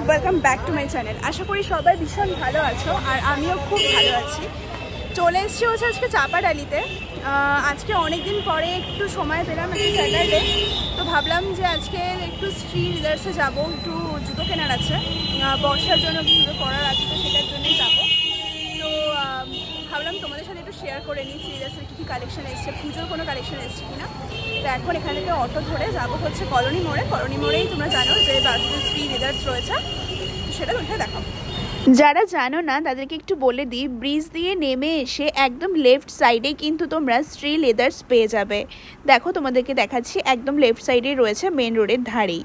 Welcome back to my channel. আশা করি সবাই ভীষণ ভালো আছো আর আমিও খুব ভালো আছি। চলে এসেছি হচ্ছে আজকে চাপাডালিতে। আজকে অনেক দিন পরে একটু সময় পেলাম, একটু স্যাটারডে, তো ভাবলাম যে আজকে একটু শ্রী রিলার্সে যাবো, একটু জুতো কেনার আছে, বর্ষার জন্য জুতো পরার আছে, তো সেটার জন্যই যাবো। তো ভাবলাম তোমাদের সাথে একটু শেয়ার করে নিই শ্রী রিলার্সের কী কী কালেকশন এসছে, পুজোর কোনো কালেকশন এসছে কিনা। তো এখন এখান থেকে অটো ধরে যাবো হচ্ছে কলোনি মোড়ে। কলোনি মোড়েই তোমরা জানো যে বাসুদেব শ্রী রিলার্স রয়েছে, সেটা তোমাকে দেখাবো। যারা জানো না তাদেরকে একটু বলে দিই, ব্রিজ দিয়ে নেমে এসে একদম লেফট সাইডে কিন্তু তোমরা শ্রী লেদার্স পেয়ে যাবে। দেখো তোমাদেরকে দেখাচ্ছি, একদম লেফট সাইডে রয়েছে, মেন রোডের ধারেই।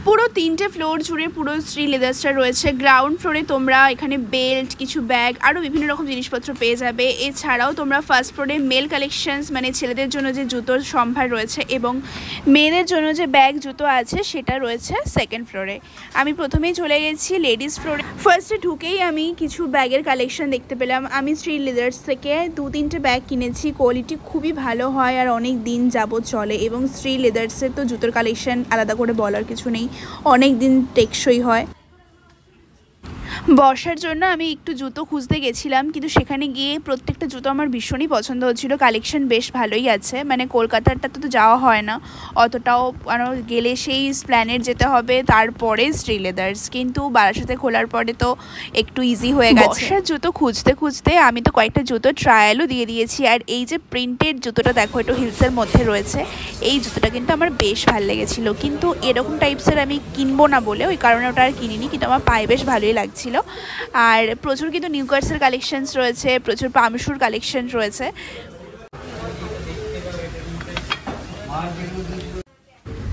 পুরো 3টে ফ্লোর জুড়ে পুরো শ্রী লেদার্সটা রয়েছে। গ্রাউন্ড ফ্লোরে তোমরা এখানে বেল্ট, কিছু ব্যাগ, আরও বিভিন্ন রকম জিনিসপত্র পেয়ে যাবে। এছাড়াও তোমরা ফার্স্ট ফ্লোরে মেল কালেকশনস, মানে ছেলেদের জন্য যে জুতোর সম্ভার রয়েছে এবং মেয়েদের জন্য যে ব্যাগ জুতো আছে সেটা রয়েছে সেকেন্ড ফ্লোরে। আমি প্রথমেই চলে গেছি লেডিস ফ্লোরে। ফার্স্টে ঢুকেই আমি কিছু ব্যাগের কালেকশন দেখতে পেলাম। আমি শ্রী লেদার্স থেকে 2-3টে ব্যাগ কিনেছি। কোয়ালিটি খুবই ভালো হয় আর অনেক দিন যাবত চলে, এবং শ্রী লেদার্সের তো জুতোর কালেকশন আলাদা করে বলার কিছু নেই, অনেক দিন টেকসই হয়। বর্ষার জন্য আমি একটু জুতো খুঁজতে গেছিলাম, কিন্তু সেখানে গিয়ে প্রত্যেকটা জুতো আমার ভীষণই পছন্দ হচ্ছিলো। কালেকশন বেশ ভালোই আছে, মানে কলকাতারটা তো যাওয়া হয় না অতটাও, গেলে সেই স্প্ল্যানেড যেতে হবে, তারপরে শ্রী লেদার্স, কিন্তু বারাসাতে খোলার পরে তো একটু ইজি হয়ে গেছে। বর্ষার জুতো খুঁজতে খুঁজতে আমি তো কয়েকটা জুতো ট্রায়ালও দিয়ে দিয়েছি। আর এই যে প্রিন্টেড জুতোটা দেখো, একটু হিলসের মধ্যে রয়েছে, এই জুতোটা কিন্তু আমার বেশ ভালো লেগেছিলো, কিন্তু এরকম টাইপসের আমি কিনবো না বলে ওই কারণে ওটা আর কিনিনি, কিন্তু আমার পায়ে বেশ ভালোই লাগছিল। আর প্রচুর কিন্তু নিউকার্সের কালেকশনস রয়েছে, প্রচুর পামশুর কালেকশন রয়েছে।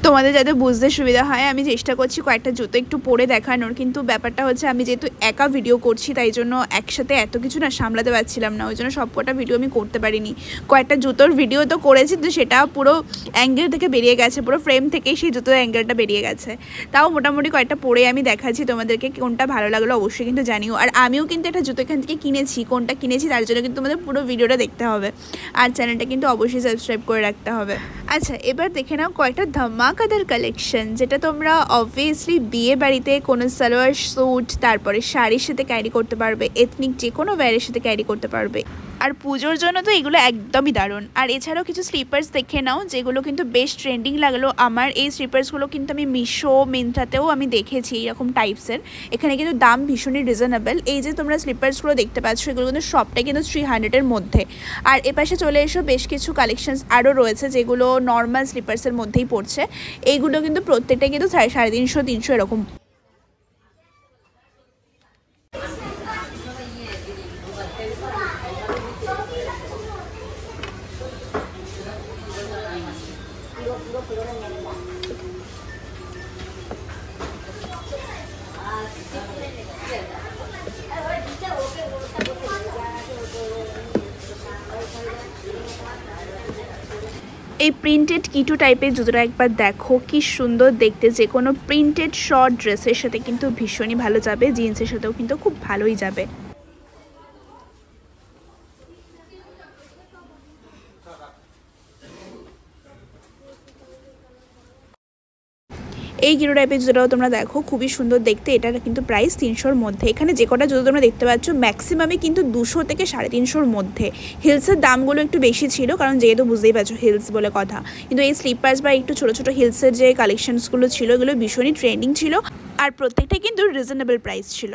তোমাদের যাতে বুঝতে সুবিধা হয় আমি চেষ্টা করছি কয়েকটা জুতো একটু পরে দেখানোর, কিন্তু ব্যাপারটা হচ্ছে আমি যেহেতু একা ভিডিও করছি তাই জন্য একসাথে এত কিছু না সামলাতে পারছিলাম না, ওই জন্য সবকটা ভিডিও আমি করতে পারিনি। কয়েকটা জুতোর ভিডিও তো করেছি, তো সেটা পুরো অ্যাঙ্গেল থেকে বেরিয়ে গেছে, পুরো ফ্রেম থেকেই সেই জুতোর অ্যাঙ্গেলটা বেরিয়ে গেছে। তাও মোটামুটি কয়েকটা পরে আমি দেখাচ্ছি তোমাদেরকে, কোনটা ভালো লাগলো অবশ্যই কিন্তু জানিও। আর আমিও কিন্তু একটা জুতো এখান থেকে কিনেছি, কোনটা কিনেছি তার জন্য কিন্তু তোমাদের পুরো ভিডিওটা দেখতে হবে, আর চ্যানেলটা কিন্তু অবশ্যই সাবস্ক্রাইব করে রাখতে হবে। আচ্ছা, এবার দেখে নাও কয়েকটা ধামাকাদার কালেকশন, যেটা তোমরা অবভিয়াসলি বিয়ে বাড়িতে কোনো সালোয়ার স্যুট, তারপরে শাড়ির সাথে ক্যারি করতে পারবে, এথনিক যে কোনো ওয়্যারের সাথে ক্যারি করতে পারবে। আর পুজোর জন্য তো এগুলো একদমই দারুণ। আর এছাড়াও কিছু স্লিপার্স দেখে নাও, যেগুলো কিন্তু বেশ ট্রেন্ডিং লাগলো আমার। এই স্লিপার্সগুলো কিন্তু আমি মিশো, মিন্ত্রাতেও আমি দেখেছি এইরকম টাইপসের। এখানে কিন্তু দাম ভীষণই রিজনেবল। এই যে তোমরা স্লিপার্সগুলো দেখতে পাচ্ছ, এগুলো কিন্তু সবটাই কিন্তু 300-এর মধ্যে। আর এপাশে চলে এসো, বেশ কিছু কালেকশনস আরও রয়েছে যেগুলো নর্মাল স্লিপার্সের মধ্যেই পড়ছে। এইগুলো কিন্তু প্রত্যেকটা কিন্তু 350-300 এরকম। এই প্রিন্টেড কিটু টাইপের জুতোটা একবার দেখো, কি সুন্দর দেখতে। যে কোনো প্রিন্টেড শর্ট ড্রেসের সাথে কিন্তু ভীষণই ভালো যাবে, জিন্সের সাথেও কিন্তু খুব ভালোই যাবে। এই কিটো টাইপের জুতোটাও তোমরা দেখো, খুবই সুন্দর দেখতে। এটার কিন্তু প্রাইস 300-এর মধ্যে। এখানে যে কটা জুতো তোমরা দেখতে পাচ্ছ ম্যাক্সিমামই কিন্তু 200 থেকে 350-এর মধ্যে। হিলসের দামগুলো একটু বেশি ছিল, কারণ যেহেতু বুঝতেই পারছো হিলস বলে কথা, কিন্তু এই স্লিপার্স বা একটু ছোটো ছোটো হিলসের যে কালেকশনসগুলো ছিল এগুলো ভীষণই ট্রেন্ডিং ছিল, আর প্রত্যেকটাই কিন্তু রিজনেবল প্রাইস ছিল।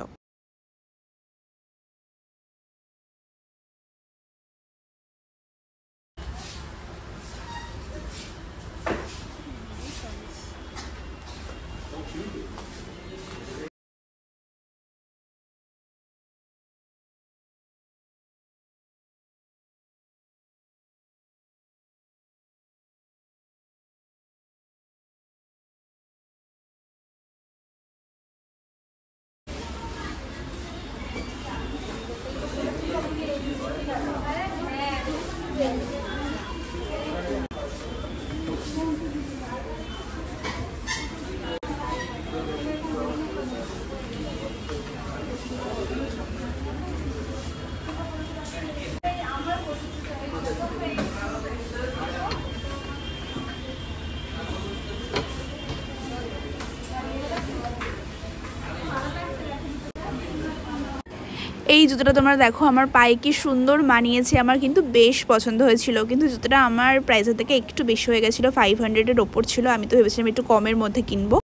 এই জুতোটা তোমরা দেখো আমার পায়ে কি সুন্দর মানিয়েছে, আমার কিন্তু বেশ পছন্দ হয়েছিল। কিন্তু জুতোটা আমার প্রাইসের থেকে একটু বেশি হয়ে গেছিলো, 500-এর ওপর ছিল। আমি তো ভেবেছিলাম একটু কমের মধ্যে কিনবো।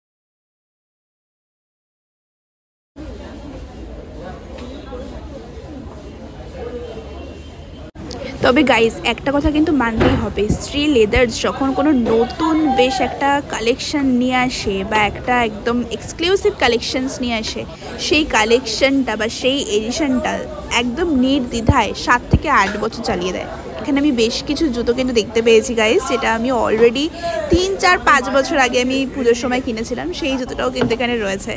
তবে গাইস একটা কথা কিন্তু মানতেই হবে, শ্রী লেদার্স যখন কোনো নতুন বেশ একটা কালেকশন নিয়ে আসে বা একটা একদম এক্সক্লুসিভ কালেকশনস নিয়ে আসে, সেই কালেকশনটা বা সেই এডিশনটা একদম নির্দ্বিধায় 7 থেকে 8 বছর চালিয়ে দেয়। এখানে আমি বেশ কিছু জুতো কিন্তু দেখতে পেয়েছি গাইস, যেটা আমি অলরেডি 3-4-5 বছর আগে আমি পুজোর সময় কিনেছিলাম। সেই জুতোটাও কিন্তু এখানে রয়েছে।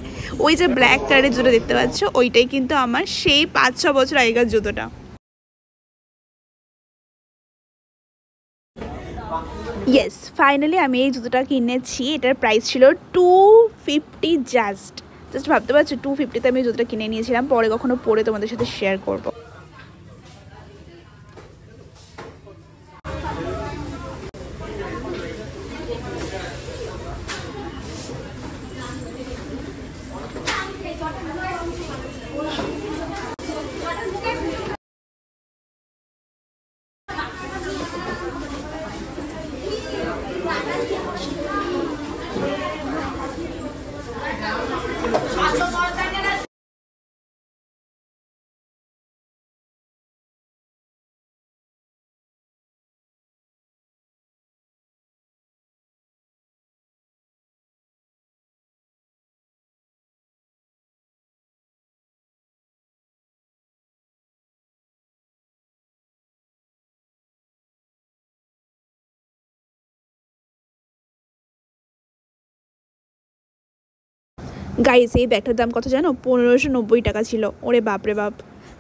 ওই যে ব্ল্যাক কালারের জুতো দেখতে পাচ্ছ, ওইটাই কিন্তু আমার সেই 5-6 বছর আগেকার জুতোটা। ইয়েস, ফাইনালি আমি এই জুতোটা কিনেছি। এটার প্রাইস ছিল 250 জাস্ট ভাবতে পারছো 250-তে আমি জুতোটা কিনে নিয়েছিলাম। পরে কখনো পরে তোমাদের সাথে শেয়ার করবো। গাইস এই ব্যাগটার দাম কত জানো? 1590 টাকা ছিল। ওরে বাপরে বাপ।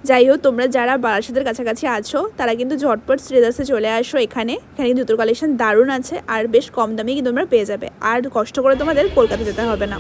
যাই হোক, তোমরা যারা বারাসাতের কাছাকাছি আছো তারা কিন্তু ঝটপট শ্রীদাসে চলে আসো। এখানে জুতোর কালেকশন দারুণ আছে আর বেশ কম দামে কিন্তু তোমরা পেয়ে যাবে। আর কষ্ট করে তোমাদের কলকাতা যেতে হবে না।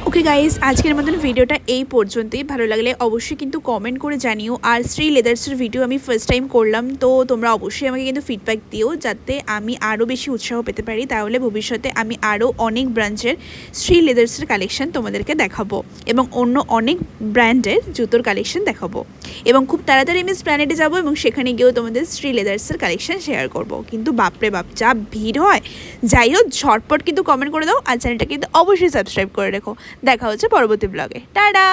ওকে গাইস, আজকের মতন ভিডিওটা এই পর্যন্তই। ভালো লাগলে অবশ্যই কিন্তু কমেন্ট করে জানিও। আর শ্রী লেদার্সের ভিডিও আমি ফার্স্ট টাইম করলাম, তো তোমরা অবশ্যই আমাকে কিন্তু ফিডব্যাক দিও, যাতে আমি আরও বেশি উৎসাহ পেতে পারি। তাহলে ভবিষ্যতে আমি আরও অনেক ব্রাঞ্চের শ্রী লেদার্সের কালেকশন তোমাদেরকে দেখাবো এবং অন্য অনেক ব্র্যান্ডের জুতোর কালেকশন দেখাবো। এবং খুব তাড়াতাড়ি আমি প্ল্যানেটে যাবো এবং সেখানে গিয়েও তোমাদের শ্রী লেদার্সের কালেকশন শেয়ার করব। কিন্তু বাপরে বাপ যা ভিড় হয়। যাই হোক, ঝটপট কিন্তু কমেন্ট করে দাও আর চ্যানেলটা কিন্তু অবশ্যই সাবস্ক্রাইব করে রেখো। দেখা হচ্ছে পরবর্তী ব্লগে। টাটা।